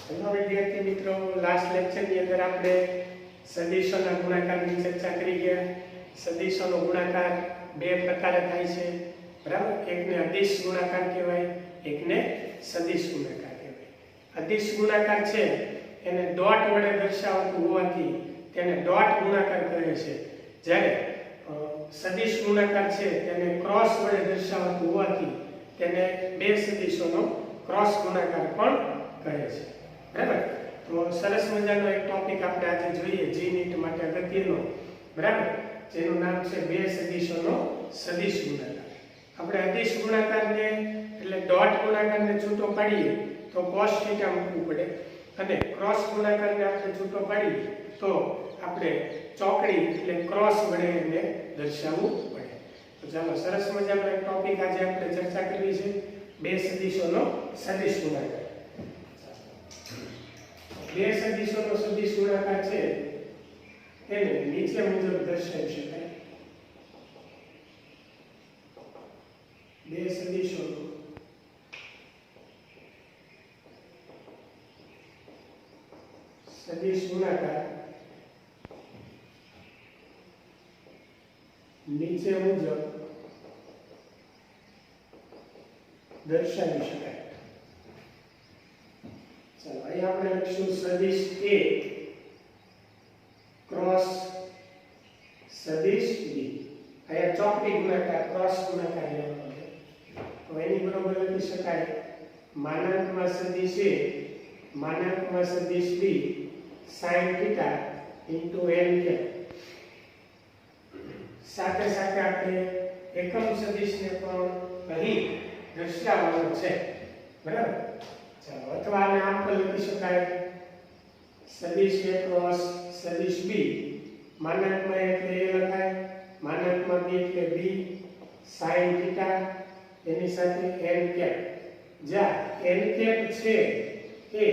Hello વિદ્યાર્થી મિત્રો, last લેક્ચરની અંદર આપણે સદિશોના ગુણાકારની ચર્ચા કરી ગયા. સદિશોનો ગુણાકાર બે પ્રકારે થાય છે, બરાબર. એકને અદિશ ગુણાકાર કહેવાય, એકને સદિશ ગુણાકાર કહેવાય. અદિશ ગુણાકાર છે એને ડોટ વડે દર્શાવતું હોવાથી તેને ડોટ ગુણાકાર કહે છે, જ્યારે સદિશ ગુણાકાર છે તેને ક્રોસ વડે દર્શાવતું હોવાથી તેને બે સદિશોનો ક્રોસ ગુણાકાર પણ કહે છે, બરાબર. તો સરસ મજાનો એક ટોપિક આપણે આજે જોઈએ જી નીટ માટે અગત્યનો, બરાબર, જેનું નામ છે બે સદિશોનો સદિશ ગુણાકાર. આપણે અદિશ ગુણાકારને એટલે ડોટ ગુણાકારને છૂટો પાડીએ તો cos થીટા મૂકવું પડે, અને ક્રોસ ગુણાકારને આપણે છૂટો પાડીએ તો આપણે ચોકડી એટલે ક્રોસ વડે એને દર્શાવવું પડે. તો ચાલો, સરસ મજાનો એક ટોપિક આજે આપણે ચર્ચા કરવી છે, બે સદિશોનો સદિશ ગુણાકાર. બે સદિશોનો સદિશ ગુણાકાર છે એને નીચે મુજબ દર્શાવી શકાય. બે સદિશોનો સદિશ ગુણાકાર નીચે મુજબ દર્શાવી શકાય. ચાલો, અહીં આપણે લખીશું સદિશ A ક્રોસ સદિશ B. અહીંયા ચોકડી ગુણાકાર ક્રોસ ગુણાકાર લેવાનો છે, તો એની બરોબર લખી શકાય માનાંકમાં સદિશ A માનાંકમાં સદિશ B sin θ into n cap. સાથે સાથે આપણે એકમ સદિશને પણ અહીં દર્શાવવાનો છે, બરાબર. ચાલો, અથવા આને આમ પણ લખી શકાય સદિશ A ક્રોસ સદિશ B માનાંકમાં એટલે A લખાય, માનાંકમાં B એટલે B sin θ એની સાથે n cap. જ્યાં n cap છે એ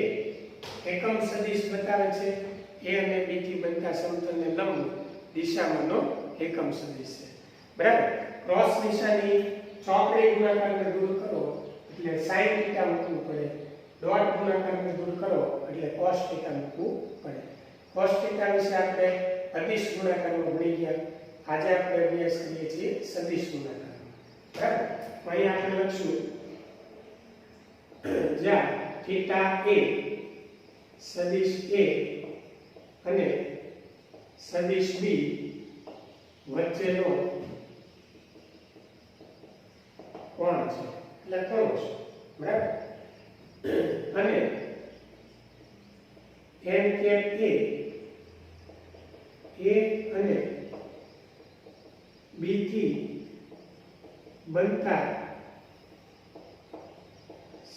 એકમ સદિશ બતાવે છે, A અને B થી બનતા સમતલને લંબ દિશામાંનો એકમ સદિશ છે, બરાબર. ક્રોસ નિશાની ચોકડી ગુણાકારને દૂર કરો એટલે sin θ મૂકવું પડે, ડોટ ગુણાકારને દૂર કરો એટલે cos θ મૂકવું પડે. cos θ વિશે આપણે અદિશ ગુણાકારમાં ભણી ગયા. આજે આપણે અભ્યાસ કરીએ છીએ સદિશ ગુણાકારનો, બરાબર. અહીં આપણે લખશું જ્યાં θ એ સદિશ A અને સદિશ B વચ્ચેનો કોણ છે એટલે ખૂણો છે, બરાબર. અને n cap A અને B થી બનતા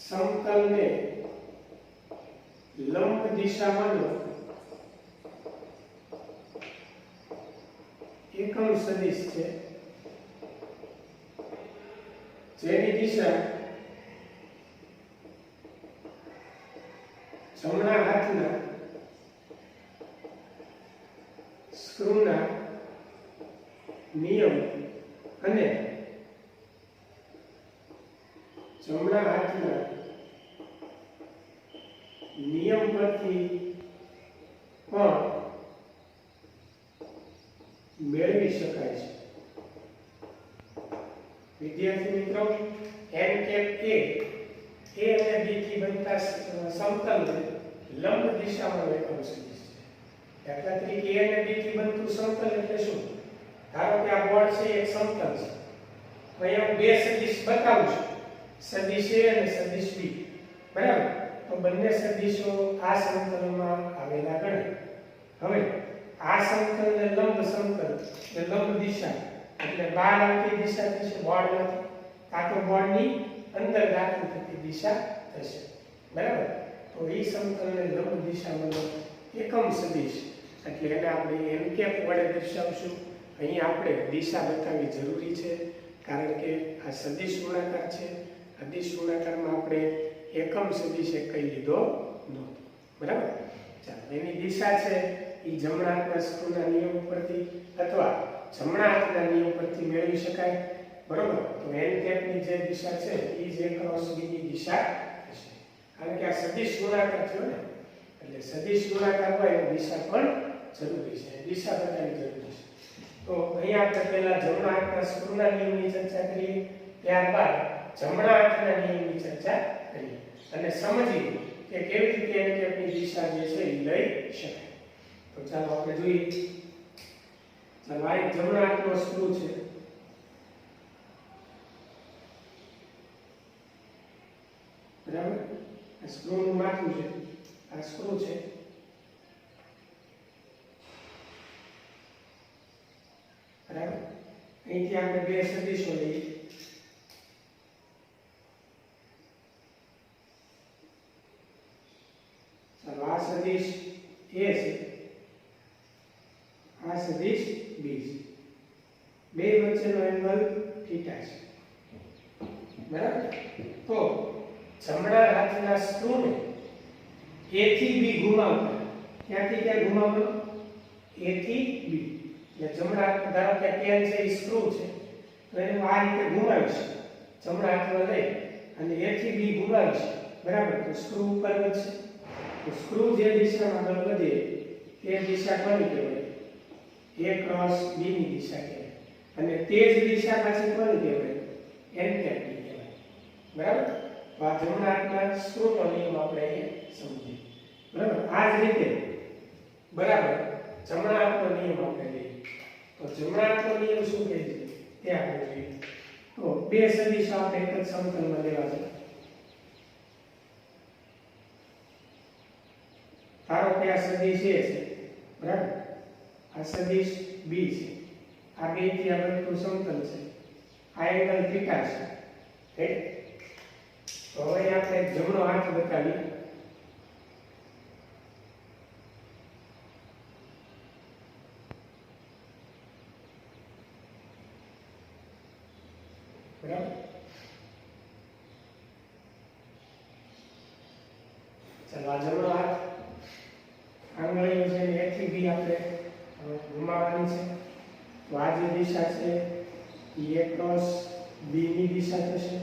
સમતલને લંબ દિશામાંનો એકમ સદિશ છે, જેની દિશા જમણા હાથના સ્ક્રૂના નિયમ અને જમણા હાથના નિયમ પરથી પણ મેળવી શકાય છે. વિદ્યાર્થી મિત્રો, n cap A અને B થી બનતા સમતલને લંબ દિશામાં એકમ સદિશ છે. દાખલા તરીકે A અને B થી બનતું સમતલ એટલે શું? ધારો કે આ બોર્ડ છે એક સમતલ છે, અહીંયા બે સદિશ બતાવું છું, સદિશ A અને સદિશ B, બરાબર. તો બંને સદિશો આ સમતલમાં આવેલા ગણાય. હવે આ સમતલને લંબ સમતલ એટલે લંબ દિશા એટલે બહાર આવતી દિશા થશે બોર્ડમાંથી, કાં તો બોર્ડની અંદર દાખલ થતી દિશા થશે, બરાબર. તો એ સમતલને લંબ દિશામાંનો એકમ સદિશ એટલે એને આપણે n cap વડે દર્શાવશું. અહીં આપણે દિશા બતાવવી જરૂરી છે, કારણ કે આ સદિશ ગુણાકાર છે. અદિશ ગુણાકારમાં આપણે એકમ સદિશ કઈ લીધો નહોતો, બરાબર. ચાલો, એની દિશા છે એ જમણા હાથના સ્ક્રૂના નિયમ પરથી અથવા જમણા હાથના નિયમ પરથી મેળવી શકાય, બરોબર. તો n cap ની જે દિશા છે એ જ A ક્રોસ B ની દિશા થશે. કારણ કે આ સદિશ ગુણાકાર થયો ને, એટલે સદિશ ગુણાકાર હોય એટલે દિશા પણ જરૂરી છે, દિશા બતાવવી જરૂરી છે. તો અહીંયા આપણે પહેલા જમણા હાથના સ્ક્રૂના નિયમની ચર્ચા કરી, ત્યારબાદ જમણા હાથના નિયમની ચર્ચા કરી અને સમજી કે કેવી રીતે એન કેપની દિશા જે છે એ લઈ શકાય. તો ચાલો આપણે જોઈએ. ચાલો આ એક જમણા હાથનો સ્ક્રૂ છે. બરાબર, આ સ્ક્રૂનું માથું છે, આ સ્ક્રૂ છે. બરાબર, અહીંથી આપણે બે સદિશો લઈએ. ચાલો આ સદિશ A છે, આ સદિશ B છે. બે વચ્ચેનો એંગલ થીટા છે. બરાબર, તો જમણા હાથના સ્ક્રૂને A થી B ઘુમાવતા, ક્યાંથી ક્યાં ઘુમાવવાનો? A થી B. એટલે જમણા હાથ, ધારો કે પેન છે એ સ્ક્રૂ છે, તો એને આ રીતે ઘુમાવીશ, જમણા હાથમાં લઈ અને A થી B ઘુમાવીશ. બરાબર, તો સ્ક્રૂ ઉપર વધશે. તો સ્ક્રૂ જે દિશામાં આગળ વધે તે દિશા કોની કહેવાય? A ક્રોસ B ની દિશા કહેવાય. અને તે જ દિશા પાછી કોની કહેવાય? એન કેપની કહેવાય. બરાબર, તો આ જમણા હાથના સ્ક્રૂનો નિયમ આપણે અહીંયા સમજીએ. બરાબર, આ જ રીતે બરાબર જમણા હાથનો નિયમ આપણે લઈએ. તો જમણા હાથનો નિયમ શું કહે છે તે આપણે જોઈએ. તો બે સદિશો આપણે એક જ સમતલમાં લેવા છે. ધારો કે આ સદિશ A છે, બરાબર, આ સદિશ B છે, આ બે થી આ વર્તુળ સમતલ છે, આ એંગલ થીટા છે. રાઈટ, તો હવે આપણે જમણો હાથ બતાવીએ. બરાબર, ચાલો આ જમણો હાથ, આંગળીઓ છે A થી B આપણે ઘુમાવવાની છે. તો આ જે દિશા છે એ A ક્રોસ B ની દિશા થશે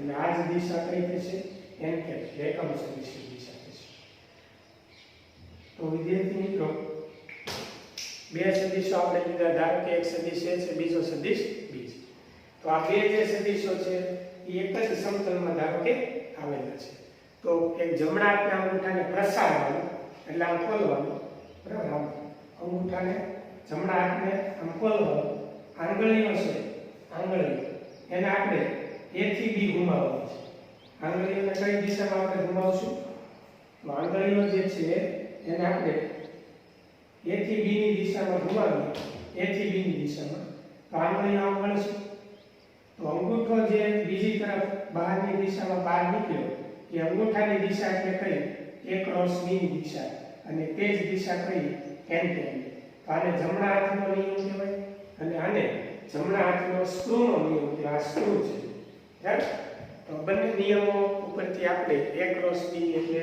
અને આ જ દિશા કઈ થશે? એન કેપ, એકમ સદિશની દિશા થશે. તો વિદ્યાર્થી મિત્રો, બે સદિશો આપણે લીધા. ધારો કે એક સદિશ A છે, બીજો સદિશ B છે. તો આ બે જે સદિશો છે એ એક જ સમતલમાં ધારો કે આવેલા છે. તો એક જમણા હાથના અંગૂઠાને પ્રસારવાનું, એટલે આમ ખોલવાનું. બરાબર, આમ અંગૂઠાને જમણા હાથને આમ ખોલવાનું. આંગળીઓ છે, આંગળીઓ એને આપણે A થી B ઘુમાવવાની છે. આંગળીઓને કઈ દિશામાં આપણે ઘુમાવશું? તો આંગળીઓ જે છે એને આપણે A થી B ની દિશામાં ઘુમાવીએ, A થી B ની દિશામાં. તો આંગળીઓ આમ વળશે. તો અંગૂઠો જે બીજી તરફ બહારની દિશામાં બહાર નીકળ્યો એ અંગૂઠાની દિશા એટલે કઈ? A ક્રોસ B ની દિશા, અને તે જ દિશા કઈ? એન કેપની. તો આને જમણા હાથનો નિયમ કહેવાય અને આને જમણા હાથનો સ્ક્રૂનો નિયમ કહેવાય. આ સ્ક્રૂ છે. બરાબર, તો બંને નિયમો ઉપરથી આપણે A ક્રોસ B એટલે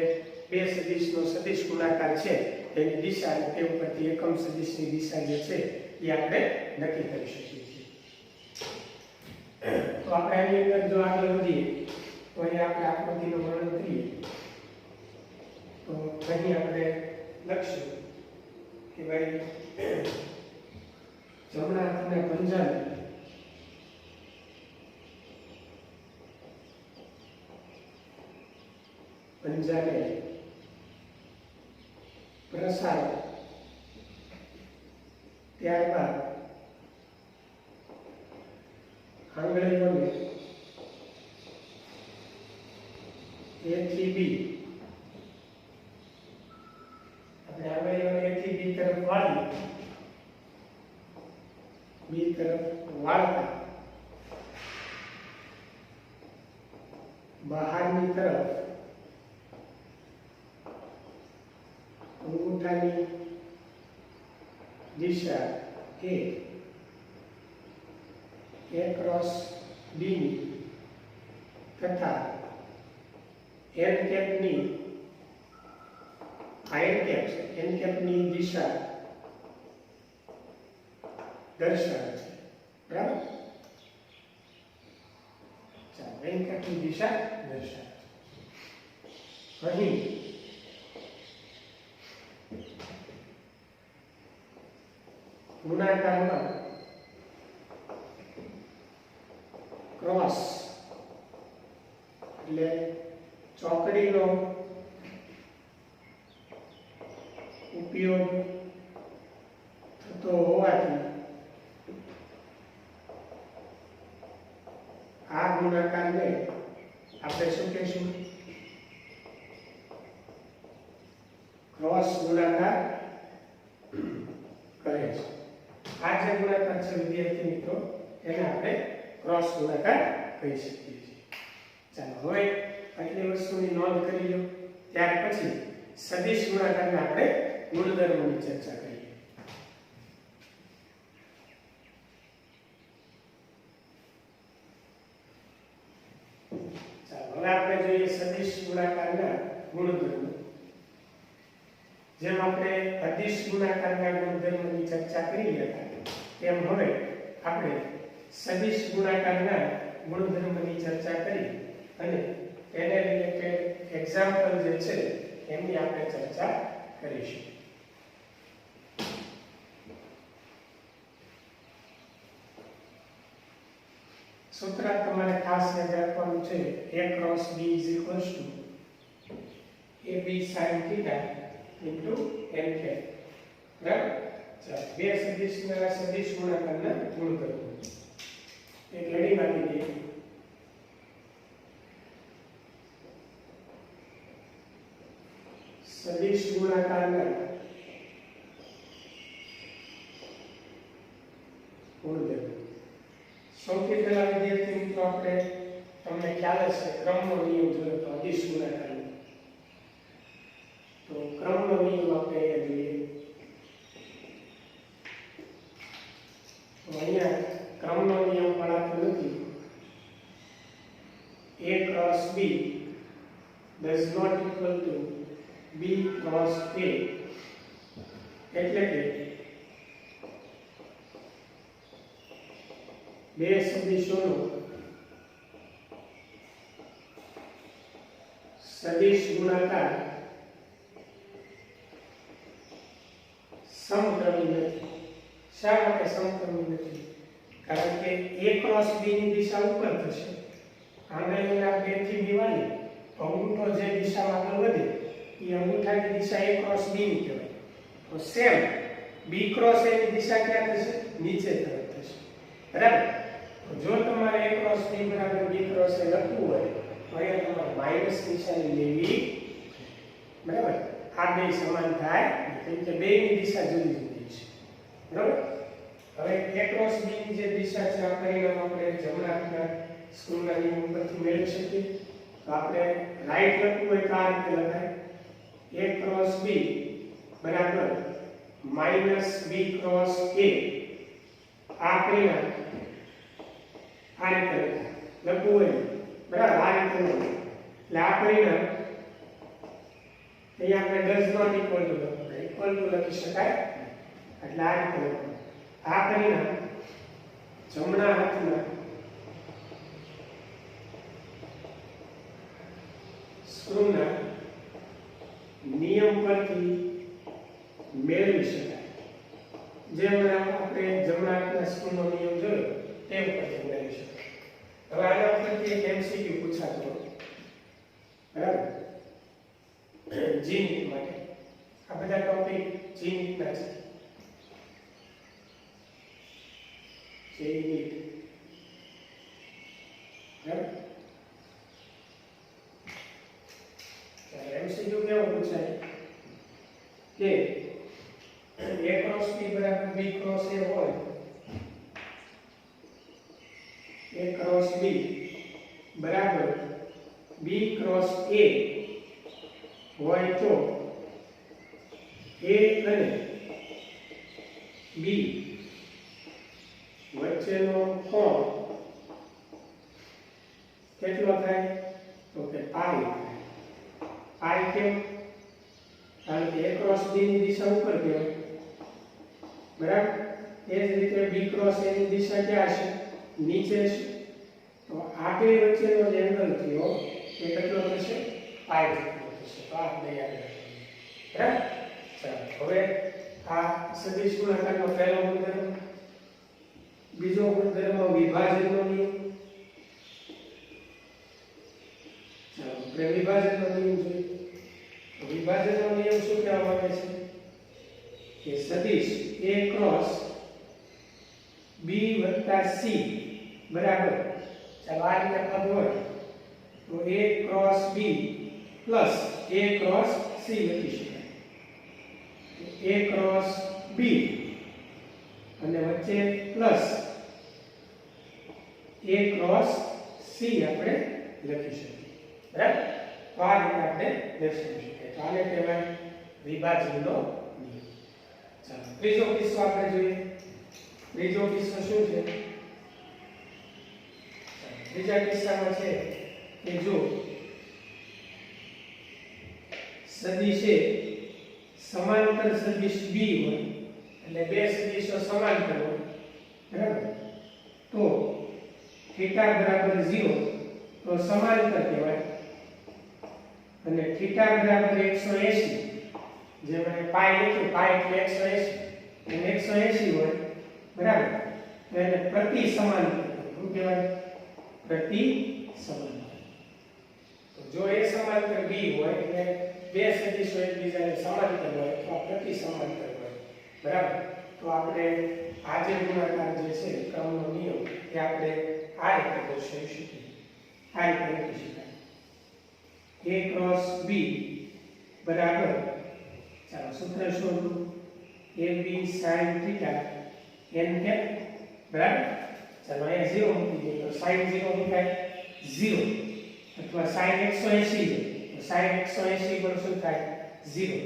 બે સદિશનો સદિશ ગુણાકાર છે તેની દિશા, અને તે ઉપરથી એકમ સદિશની દિશા જે છે એ આપણે નક્કી કરી શકીએ છીએ. તો આપણે આની અંદર જો આગળ વધીએ તો અહીંયા આપણે આકૃતિનું વર્ણન કરીએ. તો અહીં આપણે લખશું કે ભાઈ જમણા હાથના પંજાને પ્રસારો, ત્યારબાદ આંગળીઓને A થી B, આપણે આંગળીઓને A થી B તરફ વાળી, B તરફ વાળતા બહારની તરફ અંગૂઠાની દિશા A ક્રોસ B ની તથા એન કેપની, આ એન કેપ છે, એન કેપની દિશા દર્શાવે છે. બરાબર, ચાલો એન કેપની દિશા દર્શાવે છે. અહીં ગુણાકારમાં ક્રોસ એટલે ચોકડીનો ઉપયોગ થતો હોવાથી આ ગુણાકારને આપણે શું કહીશું? ક્રોસ ગુણાકાર કહે છે. આ જે ગુણાકાર છે વિદ્યાર્થી મિત્રો એને આપણે ક્રોસ ગુણાકાર કહી શકીએ છીએ. ચાલો હવે આટલી વસ્તુની નોંધ કરી લો. ત્યાર પછી સદિશ ગુણાકારને આપણે ગુણધર્મોની ચર્ચા કરીએ. ચાલો હવે આપણે જોઈએ સદિશ ગુણાકારના ગુણધર્મો. જેમ આપણે અદિશ ગુણાકારના ગુણધર્મોની ચર્ચા કરી હતા તેમ હવે આપણે સદિશ ગુણાકારના ગુણધર્મોની ચર્ચા કરી અને તેને રિલેટેડ એક્ઝામ્પલ જે છે એમની આપણે ચર્ચા કરીશું. સૂત્ર તમારે ખાસ યાદ રાખવાનું છે a cross b is equals to ab sin theta into n cap. બરાબર? ચાલો બે સદિશના સદિશ ગુણાકારના ગુણધર્મો એક લડી નાખી દઈએ. સદિશ ગુણાકારના ગુણધર્મો. સૌથી પહેલા વિદ્યાર્થી મિત્રો આપણે તમને ખ્યાલ હશે ક્રમનો નિયમ જોયો તો અદિશ ગુણાકારનો. તો ક્રમનો નિયમ આપણે અહીંયા જોઈએ. તો અહીંયા ક્રમનો નિયમ પડાતો નથી. a cross b does not equal to b cross a. એટલે કે બે સદિશોનો સદિશ ગુણાકાર સમક્રમી નથી. શા માટે સમક્રમી નથી? કારણ કે a ક્રોસ b ની દિશા ઉપર થશે. આંગળીના 2 થી દિવાળી અંગૂઠો જે દિશામાં આગળ વધે એ અંગૂઠાની દિશા a ક્રોસ b ની કહેવાય. તો સેમ b ક્રોસ a ની દિશા ક્યાં થશે? નીચે તરફ થશે. બરાબર? તો જો તમારે a ક્રોસ b બરાબર b ક્રોસ a લખવું હોય તો અહીંયા તમારે માઈનસ નિશાની લેવી. બરાબર? આ બે સમાન થાય કેમ કે બેની દિશા જુદી જુદી છે. બરાબર? હવે a ક્રોસ b ની જે દિશા છે આ પરિણામ આપણે જમણા હાથના સ્કૂલના નિયમ પરથી મેળવી શકીએ. તો આપણે રાઈટ લખવું હોય તો આ રીતે લખાય a ક્રોસ b બરાબર માઈનસ b ક્રોસ a. આ પરિણામ આ રીતે લખવું હોય બરાબર આ રીતે લખવું. એટલે આ પરિણામ અહીંયા આપણે ડઝ નોટ ઇક્વલ ટુ લખી શકાય. એટલે આ રીતે લખવું. આ પરિણામ જમણા હાથના સ્ક્રૂના નિયમ પરથી મેળવી શકાય. જેમ આપણે જમણા હાથના સ્ક્રૂનો નિયમ જોયો તેમ પરથી મેળવી શકાય. હવે આના પરથી એક એમસીક્યુ પૂછાતો. બરાબર? જીનીટ માટે આ બધા ટોપિક જીનીટના છે. જીનીટ બરાબર? એમસીક્યુ કેવો પૂછાય કે a ક્રોસ b બરાબર b ક્રોસ a હોય. a ક્રોસ b બરાબર b ક્રોસ a હોય તો a અને b વચ્ચેનો કોણ કેટલો થાય? તો કે પાઈ. પાઈ કેમ? કારણ કે a ક્રોસ b ની દિશા ઉપર કહેવાય. બરાબર? એ જ રીતે b ક્રોસ a ની દિશા ક્યાં છે? નીચે છે. તો આ બે વચ્ચેનો જે એંગલ થયો એ કેટલો થશે? પાઈ જેટલો થશે. તો આ આપણે યાદ રાખવાનું બરાબર. ચાલો હવે આ સદિશ ગુણાકારનો પહેલો ગુણધર્મ. બીજો ગુણધર્મ વિભાજનનો નિયમ. ચાલો આપણે વિભાજનનો નિયમ જોઈએ. તો વિભાજનનો નિયમ શું કહેવામાં આવે છે કે સદિશ A ક્રોસ B વત્તા C બરાબર, ચાલો આ રીતે પદ હોય તો A cross B plus A cross C લખી શકાય. A ક્રોસ B અને વચ્ચે પ્લસ A ક્રોસ C આપણે લખી શકીએ બરાબર. તો આ રીતે આપણે દર્શાવી શકીએ. તો આને કહેવાય વિભાજનનો નિયમ. ચાલો ત્રીજો કિસ્સો આપણે જોઈએ. ત્રીજો કિસ્સો શું છે? ત્રીજા કિસ્સામાં છે કે જો સદિશ A સમાંતર સદિશ B હોય, એટલે બે સદિશો સમાંતર હોય બરાબર, તો θ બરાબર 0 તો સમાંતર કહેવાય, અને θ બરાબર 180 જે મને પાઈ લખ્યું, પાઈ એટલે 180 અને 180 હોય બરાબર, એટલે પ્રતિ સમાંતર શું કહેવાય? પ્રતિ સમાંતર. તો જો એ સમાંતર B હોય એટલે બે સદિશો એકબીજાને સમાંતર હોય તો આ પ્રતિ સમાંતર હોય બરાબર. તો આપણે આ જે ગુણાકાર જે છે ક્રમનો નિયમ એ આપણે આ રીતે દર્શાવી શકીએ. આ રીતે લખી શકાય A ક્રોસ B બરાબર, ચાલો સૂત્ર શોધો, AB sin θ n કેપ બરાબર. ચાલો અહીંયા 0 મૂકી દઈએ તો sin 0 મુકાય 0, અથવા sin 180 તો sin 180 પર શું થાય 0,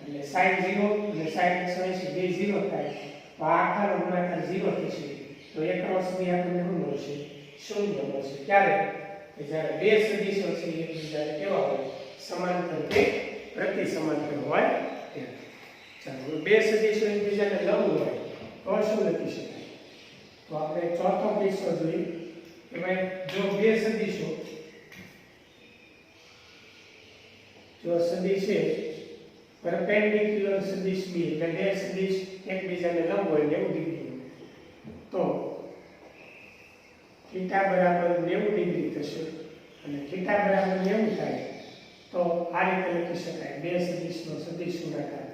એટલે sin 0 અને sin 180 બે 0 થાય તો આ આખાનો ગુણાકાર 0 થશે. તો A ક્રોસ B આપણને શું મળશે? શૂન્ય મળશે. ક્યારે? કે જ્યારે બે સદિશો છે એકબીજાને કેવા હોય? સમાંતર કે પ્રતિ સમાંતર હોય ત્યારે. ચાલો બે સદિશો એકબીજાને લંબ હોય તો શું લખી શકાય? તો આપણે ચોથો કિસ્સો જોઈએ કે ભાઈ જો બે સદિશો, જો સદિશ છે પરપેન્ડિક્યુલર સદિશ B એટલે બે સદિશ એકબીજાને લંબ હોય 90 ડિગ્રી, તો θ બરાબર 90 ડિગ્રી થશે અને θ બરાબર 90 થાય તો આ રીતે લખી શકાય બે સદિશનો સદિશ ગુણાકાર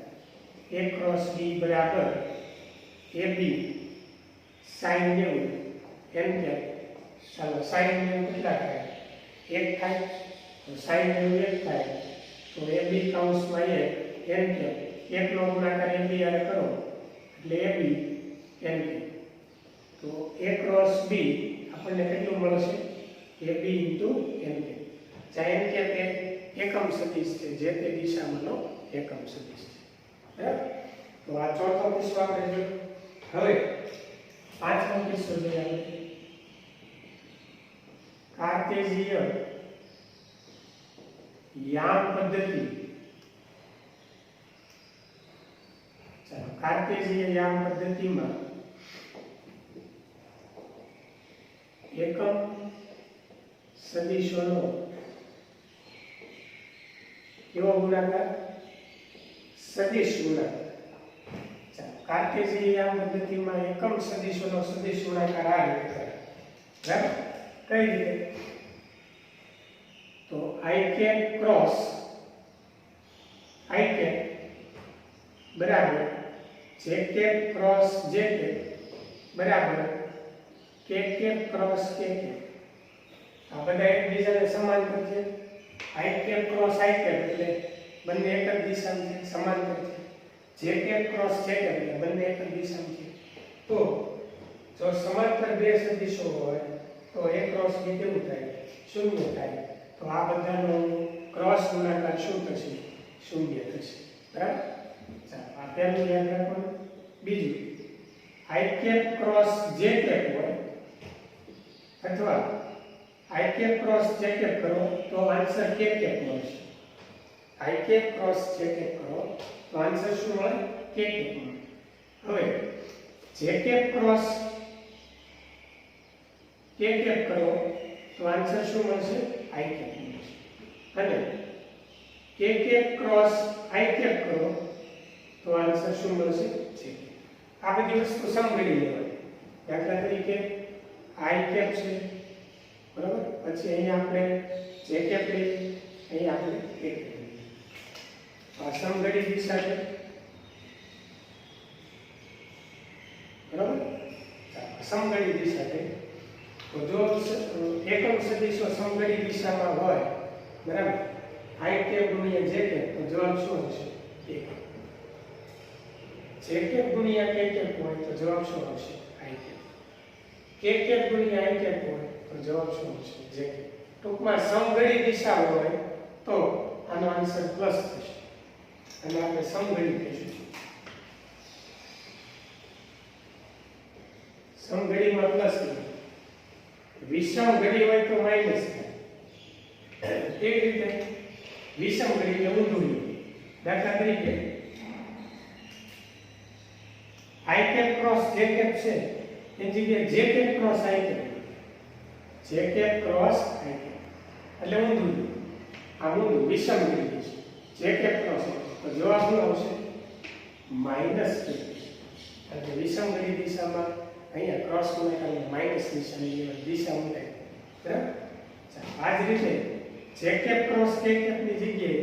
A ક્રોસ B બરાબર AB sin 90 n કેપ. ચાલો sin 90 કેટલા થાય? 1 થાય, તો sin 90 1 થાય તો AB કૌંસમાં 1 n કેપ, 1 નો ગુણાકાર AB આને કરો એટલે AB n કેપ. તો A ક્રોસ B આપણને કેટલું મળશે? AB * n cap. જ્યાં n કેપ એ એકમ સદિશ છે, જે તે દિશામાંનો એકમ સદિશ છે બરાબર. તો આ ચોથો કિસ્સો આપણે જોયો. હવે પાંચમો કિસ્સો જોઈએ આપણે. કાર્ટેશિયન યામ પદ્ધતિ. ચાલો કાર્ટેશિયન યામ પદ્ધતિમાં એકમ સદિશોનો કેવો ગુણાકાર? સદિશ ગુણાકાર. ચાલો કાર્ટેશિયન યામ પદ્ધતિમાં એકમ સદિશોનો સદિશ ગુણાકાર આ રીતે કરે બરાબર. કઈ રીતે? તો I cap cross I cap બરાબર J cap cross J cap બરાબર K cap cross K cap. આ બધા એકબીજાને સમાંતર છે. I cap cross I cap એટલે બંને એક જ દિશામાં છે, સમાંતર છે. J cap cross J cap એટલે બંને એક જ દિશામાં છે. તો જો સમાંતર બે સદિશો હોય તો A ક્રોસ B કેવું થાય? શૂન્ય થાય. તો આ બધાનો ક્રોસ ગુણાકાર શું થશે? શૂન્ય થશે બરાબર. ચાલો આ પહેલું યાદ રાખવાનું. બીજું I cap cross J cap હોય અથવા I cap cross J cap કરો તો આન્સર K કેપ મળશે. I cap cross J cap કરો તો આન્સર શું મળે? K કેપ મળે. હવે J cap cross K cap કરો તો આન્સર શું મળશે? I કેપ મળશે. અને કે કેપ ક્રોસ આઈ કેપ કરો તો આન્સર શું મળશે છે આ બધી વસ્તુ સમગણી લેવાની દાખલા તરીકે આઈ કેપ છે બરાબર પછી અહીં આપણે જે કેપ લઈએ અહીં આપણે કે કેપ લઈએ આ સમગણી દિશા છે બરાબર સમગણી દિશા છે તો જો એકમ સદિશો સમગણી દિશામાં હોય બરાબર આઈ કેપ ગુણ્યા જે કેપ તો જવાબ શું હશે એક જે કેપ ગુણ્યા કે કેપ હોય તો જવાબ શું આવશે આઈ કેપ કે કેપ ગુણ્યા આઈ કેપ હોય તો જવાબ શું આવશે જે કેપ ટૂંકમાં સમગણી દિશા હોય તો આનો આન્સર પ્લસ થશે અને આપણે સમગણી કહીશું સમગણીમાં પ્લસ વિષમ ઘડી હોય તો માઈનસ થાય કેવી રીતે વિષમ ઘડી એટલે ઊંધું દાખલા તરીકે I cap cross J cap છે એ જગ્યાએ J cap cross I cap J cap cross I cap એટલે ઊંધું આ ઊંધું વિષમ ઘડી છે જે કેપ ક્રોસ તો જવાબ શું આવશે માઈનસ કે એટલે વિષમ ઘડી દિશામાં અહીંયા ક્રોસ ગુણાકાર માઈનસ નિશાની દિશા મુકાય બરાબર આ જ રીતે જે કેપ ક્રોસ કે કેપ ની જગ્યાએ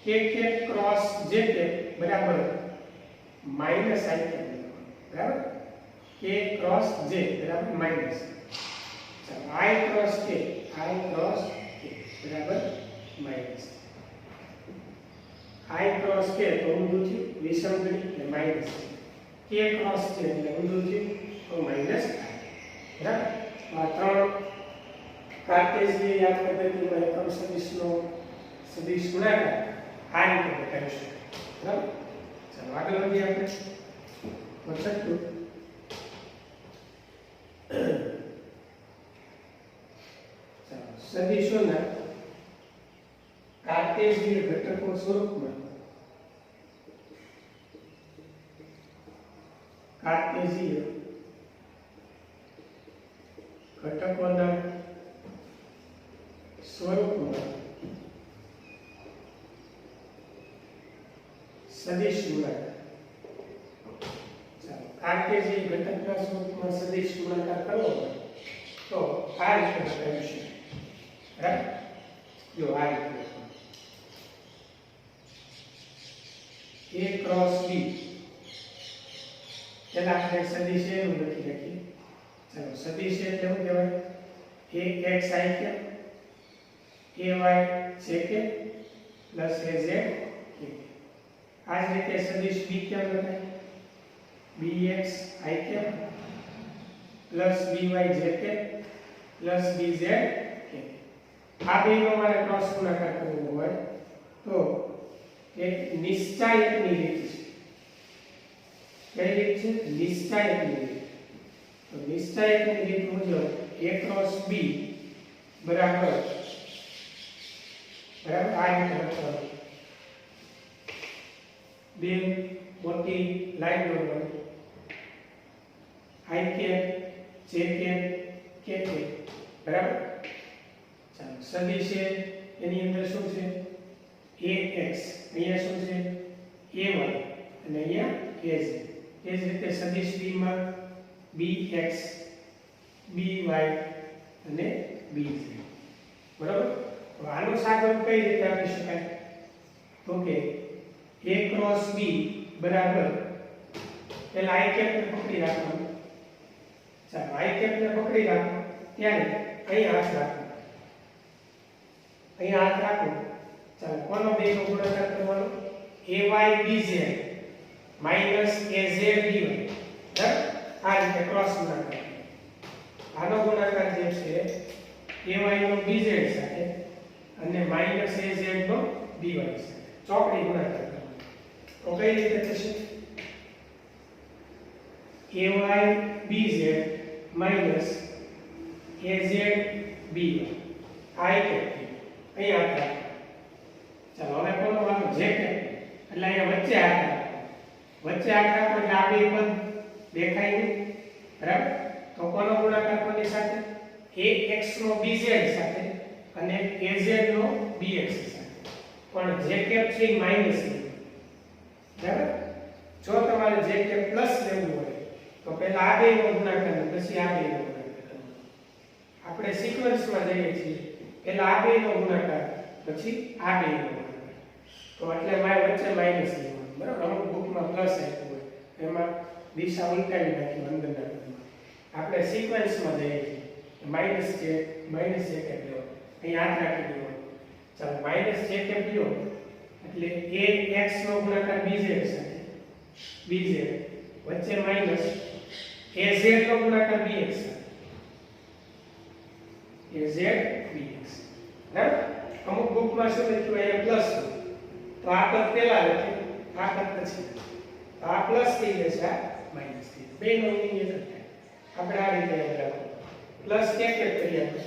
K cap cross J cap બરાબર માઈનસ આઈ કેપ બરાબર કે ક્રોસ જે બરાબર માઈનસ આઈ ક્રોસ કે બરાબર માઈનસ આઈ ક્રોસ કે તો ઊંધું થયું વિષમ ઘડી એટલે માઈનસ કે ક્રોસ જે એટલે ઊંધું થયું તો માઈનસ બરાબર આ ત્રણ કાર્ટેશિયન યાદ પદ્ધતિમાં એકમ સદિશનો સદિશ ગુણાકાર આ રીતે બતાવીશું બરાબર ચાલો આગળ વધીએ આપણે છઠ્ઠું ચાલો સદિશોના કાર્ટેશિયન ઘટકો સ્વરૂપમાં કાર્ટેશિયન ઘટકોના સ્વરૂપમાં સદિશ ગુણાકાર ચાલો કાર્ટેશિયન ઘટકના સ્વરૂપમાં સદિશ ગુણાકાર કરવો હોય તો આ રીતે બતાવીશું બરાબર જો આ રીતે a ક્રોસ b તેના આપણે સદિશ એનું લખી રાખીએ ચાલો સદિશ એટલે શું કહેવાય ax i કે ay j કે પ્લસ az કે આ જ રીતે સદિશ b કેમ લખાય bx i કે પ્લસ by j કે પ્લસ bz કે આ બેનો મારે ક્રોસ ગુણાકાર કરવો હોય તો એક નિશ્ચાયકની રીત છે કઈ રીત છે નિશ્ચાયકની રીત તો નિશ્ચાયકની રીત મુજબ a ક્રોસ b બરાબર આ રીતે લખવાનું બે મોટી લાઈન દોરવાની i cap j cap k cap બરાબર ચાલો સદિશ છે એની અંદર શું છે ax અહીંયા શું છે ay અને અહીંયા az એ જ રીતે સદિશ b માં bx by અને bz બરાબર તો આનું સાદુરૂપ કઈ રીતે આપી શકાય તો કે a ક્રોસ b બરાબર પહેલા i કેપ ને પકડી રાખવાનું ચાલો i કેપ ને પકડી રાખો ત્યારે અહીંયા હાથ રાખો અહીંયા હાથ રાખો ચાલો કોનો બેનો ગુણાકાર કરવાનો ay bz minus az dy બરાબર આ રીતે ક્રોસ ગુણાકાર આનો ગુણાકાર જે છે ay નો bz સાથે અને માઈનસ az નો dy સાથે ચોકડી ગુણાકાર કરવાનો તો કઈ રીતે થશે ay bz minus az by આ એક અહીંયા હતા ચાલો હવે કોનો વાળો જે કે એટલે અહીંયા વચ્ચે હાથ રાખો એટલે આ બે પદ દેખાય નહીં બરાબર તો કોનો ગુણાકાર કોની સાથે ax નો bz સાથે અને az નો bx સાથે પણ જે કેપ છે એ માઈનસ લેવું, બરાબર? જો તમારે જે કેપ પ્લસ લેવું હોય તો પહેલા આ બેનો ગુણાકાર અને પછી આ બેનો ગુણાકાર કરવાનો. આપણે સિક્વન્સમાં જઈએ છીએ, પહેલા આ બેનો ગુણાકાર પછી આ બેનો ગુણાકાર. તો એટલે મારે વચ્ચે માઈનસ લેવાનું, બરાબર? અમુક બુકમાં પ્લસ આપ્યું હોય એમાં દિશા ઉલટાવી નાખી અંદરના પદમાં. આપણે સિક્વન્સમાં જઈએ છીએ, માઈનસ જે કેપ લો, અહીં યાદ રાખી દેવાનું. ચાલો માઈનસ જે કેપ લો એટલે ax નો ગુણાકાર bz સાથે, bz વચ્ચે માઈનસ az નો ગુણાકાર bx સાથે, az bx. બરાબર? અમુક બુકમાં શું લખ્યું અહીંયા પ્લસ, તો આ પદ પહેલા લખે, આ પદ પછી. તો આ પ્લસ થઈ જશે, આ માઈનસ થઈ જશે. બેનો મિનિંગ એક જ થાય. આપણે આ રીતે યાદ રાખો. પ્લસ કે કરીએ આપણે.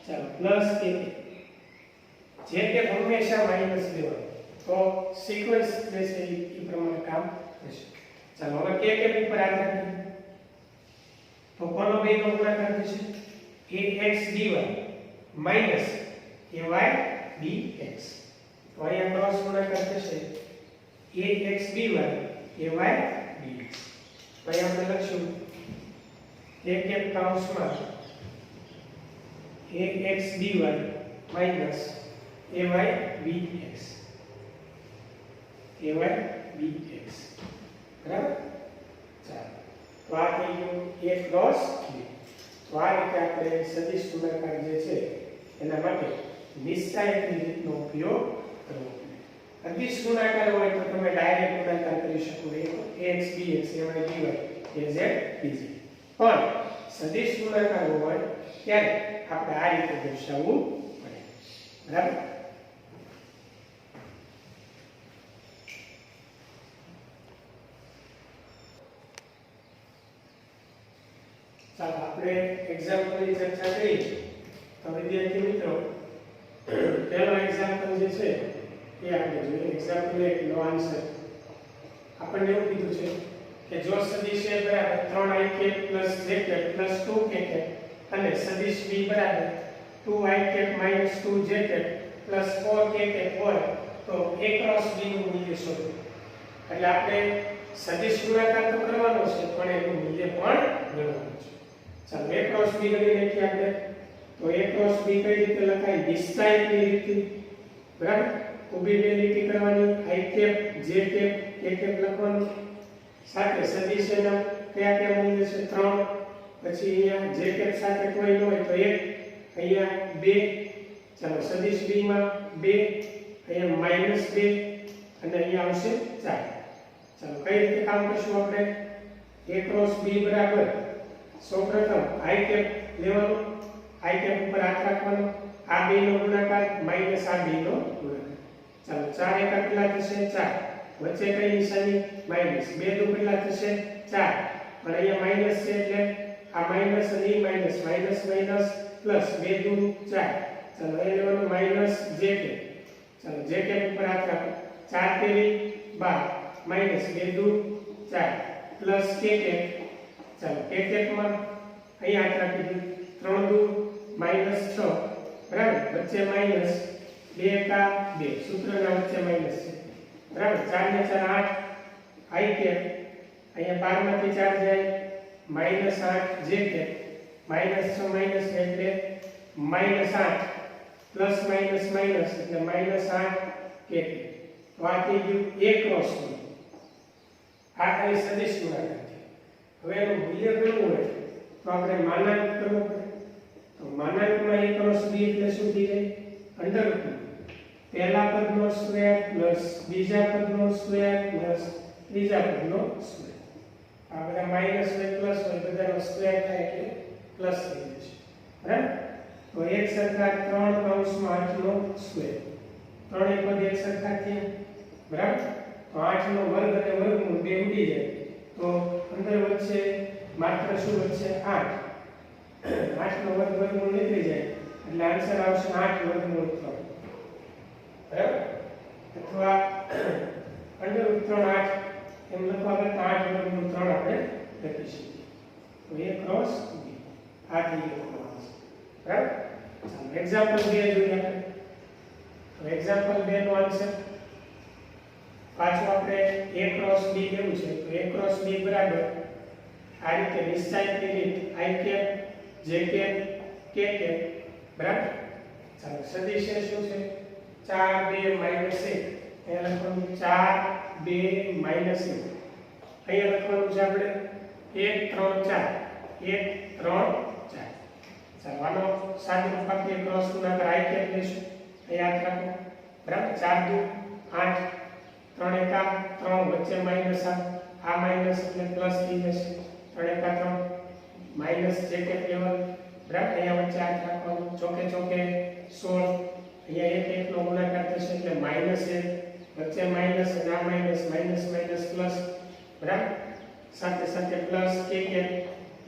ચાલો પ્લસ કે જે કે હંમેશા માઈનસ લેવાનું. તો સિક્વન્સ જે છે એ પ્રમાણે કામ થશે. ચાલો હવે કે ઉપર આધાર રાખીએ. તો કોનો બેનો ગુણાકાર થશે? ax dy minus ay bx. તો અહીંયા ક્રોસ ગુણાકાર થશે ax by ay bx. તો અહીંયા આપણે લખશું કે કૌંસમાં ax dy minus ay bx, ay bx. બરાબર? ચાલો તો આ થઈ ગયું a ક્રોસ b. તો આ રીતે આપણે સદિશ ગુણાકાર જે છે એના માટે નિશ્ચાયકની રીતનો ઉપયોગ કરવો. અદિશ ગુણાકાર હોય તો તમે ડાયરેક્ટ ગુણાકાર કરી શકો, ax bx ay dy az bz. પણ સદિશ ગુણાકાર હોય ત્યારે આપણે આ રીતે દર્શાવવું પડે. બરાબર? ચાલો આપણે એક્ઝામ્પલની ચર્ચા કરી. તો વિદ્યાર્થી મિત્રો પહેલો એક્ઝામ્પલ જે છે એ આપણે જોઈએ. એક્ઝામ્પલ 1 નો આન્સર આપણને એવું કીધું છે કે જો સદિશ a બરાબર 3i j 2k અને સદિશ b બરાબર 2i 2j 4k હોય તો a ક્રોસ b નું મૂલ્ય શોધો. એટલે આપણે સદિશ ગુણાકાર તો કરવાનો છે પણ એનું મૂલ્ય પણ ગણવાનું છે. ચાલો a ક્રોસ b ગણી નાખીએ આપણે. તો a ક્રોસ b કઈ રીતે લખાય? નિશ્ચાયકની રીતે. બરાબર? ઊભી બે લીટી કરવાની, i cap j cap k cap લખવાનું. સાથે સદિશ એના કયા કયા મૂલ્ય છે? 3. પછી અહીંયા j કેપ સાથે કોઈ ન હોય તો 1, અહીંયા 2. ચાલો સદિશ b માં 2, અહીંયા -2 અને અહીંયા આવશે 4. ચાલો કઈ રીતે કામ કરશું આપણે? a ક્રોસ b બરાબર સૌપ્રથમ i કેપ લેવાનું, i કેપ ઉપર હાથ રાખવાનો, આ બે નો ગુણાકાર માઈનસ આ બે નો ગુણાકાર. ચાલો 4 એકા કેટલા થશે? 4. વચ્ચે કઈ નિશાની? માઈનસ. 2 દુ કેટલા થશે? 4. પણ અહીંયા માઈનસ છે એટલે આ માઈનસ અને ઈ માઈનસ, માઈનસ માઈનસ પ્લસ 2 દુ 4. ચાલો એ લેવાનું માઈનસ j કેપ. ચાલો j કેપ ઉપર હાથ રાખો. 4 તેરી 12 માઈનસ 2 દુ 4 પ્લસ k કેપ. ચાલો k કેપ માં અહીં હાથ રાખી દીધું. 3 દુ -6. બરાબર? વચ્ચે માઈનસ 2 એકા 2, સૂત્રના વચ્ચે માઈનસ છે. બરાબર? 4 ને 4 8 i કેપ. અહીંયા 12 માંથી 4 જાય -8 j કેપ. -6 માઈનસ એટલે -8 પ્લસ માઈનસ માઈનસ એટલે -8 k કેપ. તો આ થઈ ગયું a ક્રોસ b. આ ખાલી સદિશ ગુણાકાર છે. હવે એનું મૂલ્ય ગણવું હોય તો આપણે માનાંક કરવો પડે. તો માનાંકમાં a ક્રોસ b એટલે શું થઈ જાય? √2. પહેલા પદનો સ્ક્વેર પ્લસ બીજા પદનો સ્ક્વેર પ્લસ ત્રીજા પદનો સ્ક્વેર. આ બધા માઈનસ હોય પ્લસ હોય બધાનો સ્ક્વેર થાય એટલે પ્લસ થઈ જશે. બરાબર? તો એક સરખા 3 કૌંસમાં 8 નો સ્ક્વેર. ત્રણેય પદ એક સરખા થયા. બરાબર? તો 8 નો વર્ગ અને વર્ગમૂળ બે ઉડી જાય. તો અંદર વચ્ચે માત્ર શું વચ્ચે 8. 8 નો વર્ગ વર્ગમૂળ નીકળી જાય એટલે આન્સર આવશે 8 વર્ગમૂળ 3. બરાબર? અથવા √3 8 એમ લખવા કરતા 8 વર્ગમૂળ 3 આપણે લખી શકીએ. તો a ક્રોસ b આ થઈ ગયો. બરાબર? ચાલો એક્ઝામ્પલ 2 જોઈએ આપણે. હવે એક્ઝામ્પલ 2 નો આન્સર પાછું આપણે a ક્રોસ b લેવું છે તો a ક્રોસ b બરાબર આ રીતે નિશ્ચયની રીત i cap j cap k cap બરાબર. ચાલો સદિશ શું છે 4 2 1 અહીંયા લખવાનું 4 2 1 અહીંયા લખવાનું છે આપણે 1 3 4 1 3 4. ચાલો આનો સાદું રૂપ આપીએ ક્રોસ ગુણાકાર i કેપ લેશું યાદ રાખો બરાબર 4 2 8 3 1 3 વચ્ચે માઈનસ આ માઈનસ એટલે પ્લસ થઈ જશે 3 1 3 માઈનસ જે કેપ લેવલ બરાબર અહીંયા વચ્ચે 8 રાખવાનું ચોકે ચોકે 16 અહીંયા 1 1 નો ગુણાકાર થશે એટલે માઈનસ 1 વચ્ચે માઈનસ અને આ માઈનસ માઈનસ માઈનસ પ્લસ બરાબર સાથે સાથે પ્લસ કે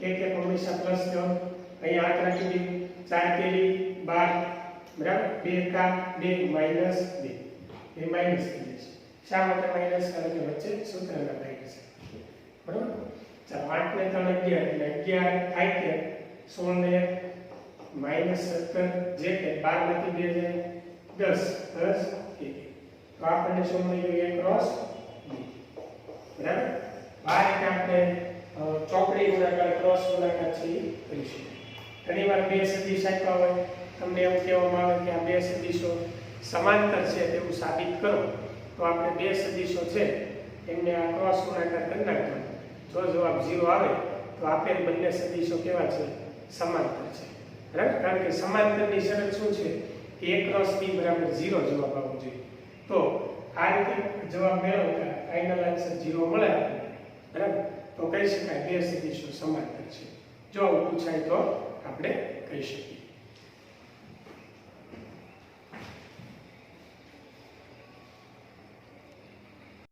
હંમેશા પ્લસ લો અહીંયા 8 રાખી દીધું 4 તેરી 12 બરાબર 2 કા 2 માઈનસ 2 એ માઈનસ થઈ જશે. શા માટે માઈનસ? કારણ કે વચ્ચે સૂત્ર લગાવી છે બરાબર. ચાલો 8 ને 3 11 એટલે 11 i કે 16 ને માઈનસ 17 જે કે 12 માંથી 2 જાય 10 10 1 તો આપણને શું મળ્યું a ક્રોસ b બરાબર. આ રીતે આપણે ચોકડી ગુણાકાર ક્રોસ ગુણાકાર છે એ કરીશું. ઘણીવાર બે સદિશ આપ્યા હોય તમને એવું કહેવામાં આવે કે આ બે સદિશો સમાંતર છે તેવું સાબિત કરો તો આપણે બે સદિશો છે એમને આ ક્રોસ ગુણાકાર કરી નાખવાનો. જો જવાબ 0 આવે તો આપેલ બંને સદિશો કેવા છે? સમાંતર છે બરાબર. કારણ કે સમાંતરની શરત શું છે? a ક્રોસ b બરાબર 0 જવાબ આવવો જોઈએ. તો આ રીતે જવાબ મેળવતા ફાઇનલ આન્સર 0 મળે બરાબર. તો કહી શકાય બે સદિશો સમાંતર છે. જો આવું પૂછાય તો આપણે કહી શકીએ.